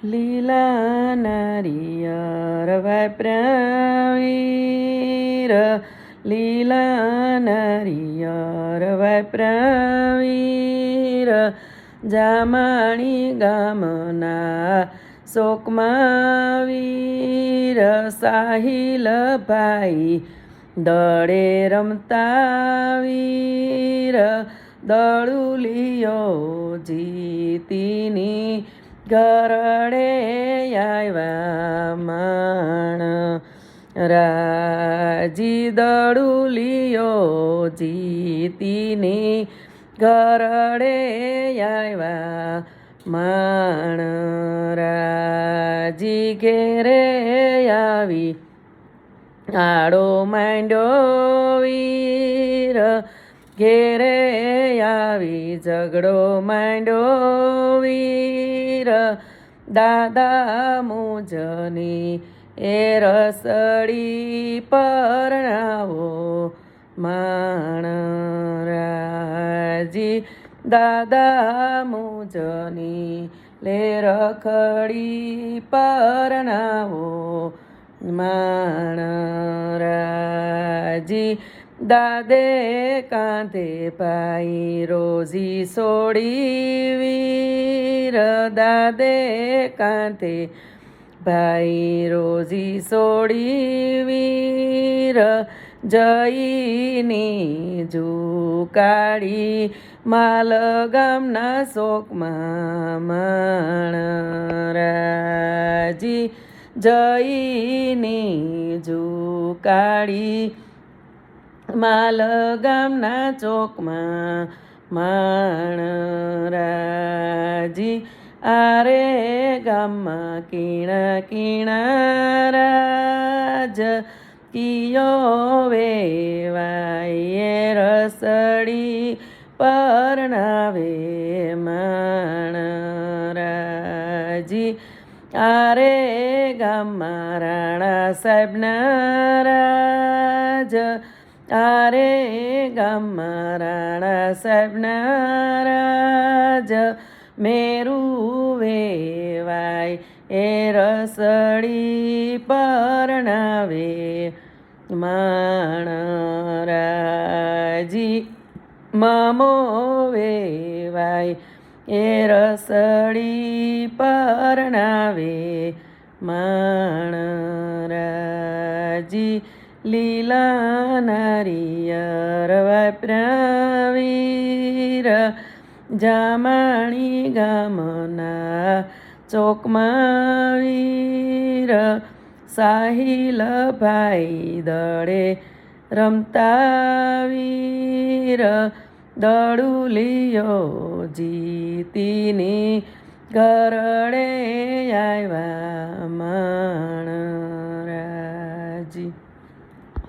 લીલા નારિયેળ વાપર્યા વીર, લીલા નારિયેળ વાપર્યા વીર, જામાણી ગામના શોકમાં વીર, સાહિલ ભાઈ દળે રમતા વીર, દળુલિયો જીતીની ગરડે આવ્યા માણ, રાજી દળુલિયો જીતીની ગરડે આવ્યા માણ, રાજી ઘેરે આવી આડો માંડ્યો વીર, ઘેરે આવી ઝઘડો માંડ્યો વીર, દાદા મુજની એ રસડી પરણાવો માણ, રાજી દાદા મુજની લે રખડી પરણાવો માણ, રાજી દાદે કાંધે ભાઈ રોજી સોડી વીર, દાદે કાંધે ભાઈ રોજી સોડી વીર, જઈની જુકાળી માલ ગામના શોકમાં માણ, રાજી જઈની જુકાળી માલ ગામના ચોકમાં માણ, રાજી આરે ગામમાં કીણા કીણા રાજ કિયો વેવાય રસડી પરણાવે માણ, રાજી આરે ગામમાં રાણા સાહેબના રાજ, આરે ગામમાં રાણા સાહેબના રાજ, મેરું વેવાય એ રસડી પરણાવે માણ, રાજી મામો વેવાય એ રસડી પરણાવે માણ, રાજી લીલા નારિયેળ વાપર્યા વીર, જામાણી ગામના ચોકમાં વીર, સાહિલ ભાઈ દળે રમતા વીર, દળુલિયો જીતીની ગરડે